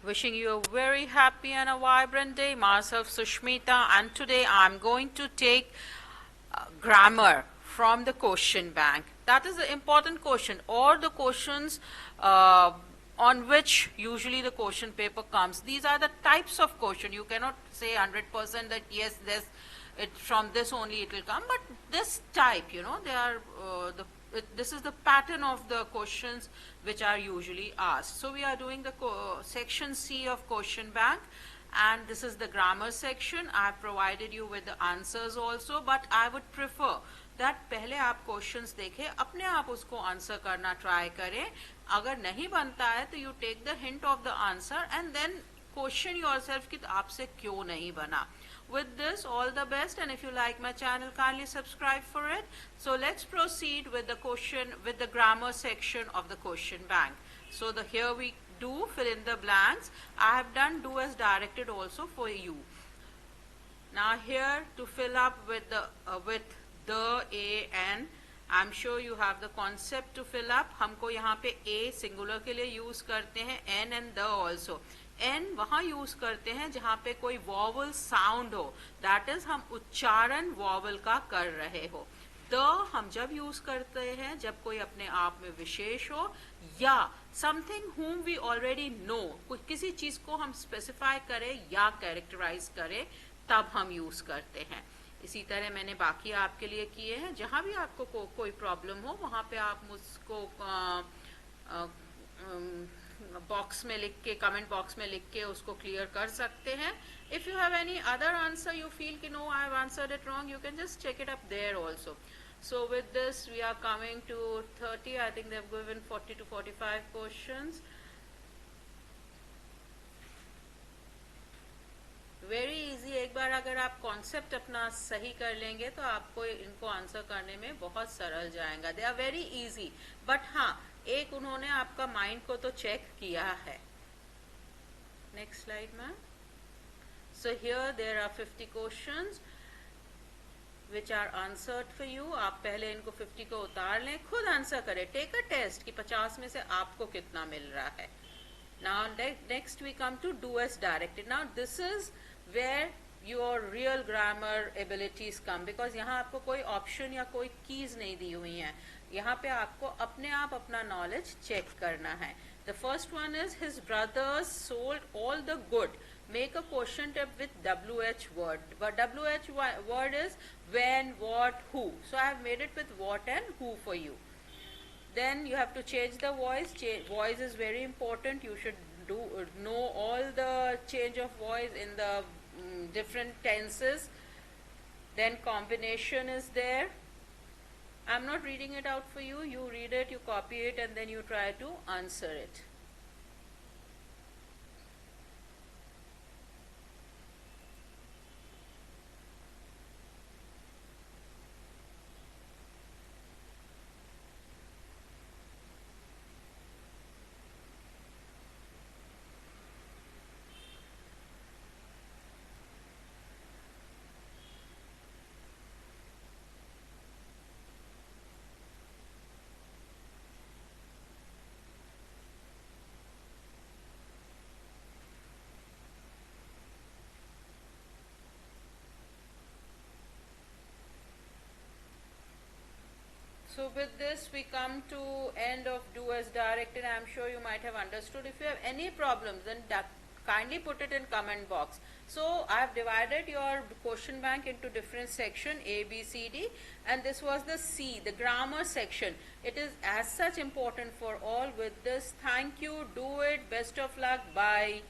Wishing you a very happy and a vibrant day. Myself Sushmita, and today I'm going to take grammar from the question bank. That is the important question, or the questions on which usually the question paper comes. These are the types of question. You cannot say 100% that yes, from this only it will come, but this type, they are this is the pattern of the questions which are usually asked. So we are doing the section C of question bank, and this is the grammar section. I have provided you with the answers also, but I would prefer that पहले आप questions देखें, अपने आप उसको answer करना try करें. अगर नहीं बनता है तो you take the hint of the answer and then question yourself कि आपसे क्यों नहीं बना. With this, all the best, and if you like my channel, kindly subscribe for it. So let's proceed with the grammar section of the question bank. So here we do fill in the blanks. I have done do as directed also for you. Now here to fill up with the a and I'm sure you have the concept to fill up. हमको यहाँ पे a singular के लिए use करते हैं, n and the also. n वहाँ use करते हैं जहाँ पे कोई वॉवल साउंड हो, दैट इज हम उच्चारण वॉवल का कर रहे हो. द हम जब यूज करते हैं जब कोई अपने आप में विशेष हो, या something whom we already know, किसी चीज को हम स्पेसिफाई करें या कैरेक्टराइज करें, तब हम यूज करते हैं. इसी तरह मैंने बाकी आपके लिए किए हैं. जहाँ भी आपको कोई प्रॉब्लम हो वहाँ पे आप मुझको बॉक्स में लिख के, कमेंट बॉक्स में लिख के उसको क्लियर कर सकते हैं. If you have any other answer you feel कि no I have answered it wrong, you can just check it up there also. So with this we are coming to 30. I think they have given 40 to 45 questions. Very easy. एक बार अगर आप concept अपना सही कर लेंगे तो आपको इनको आंसर करने में बहुत सरल जाएगा. They are very easy, but हाँ, एक उन्होंने आपका माइंड को तो चेक किया है. Next slide ma'am. So here there are 50 questions which are answered for you. आप पहले इनको 50 को उतार लें, खुद आंसर करें, टेक अ टेस्ट कि 50 में से आपको कितना मिल रहा है. Now next we come to do as directed. Now this is where your real grammar abilities come, because यहाँ आपको कोई ऑप्शन या कोई कीज नहीं दी हुई हैं. यहाँ पे आपको अपने आप अपना नॉलेज चेक करना है. The first one is his brothers sold all the good. Make a question tape with WH word. But WH word is when, what, who. So I have made it with what and who for you. Then you have to change the voice. Voice is very important. You should know all the change of voice in the different tenses. Then combination is there. I'm not reading it out for you. You read it, you copy it, and then you try to answer it. So with this we come to end of do as directed. I am sure you might have understood. If you have any problems, then kindly put it in comment box. So I have divided your question bank into different section A, B, C, D, and this was the C, the grammar section. It is as such important for all. With this, thank you, do it, best of luck, bye.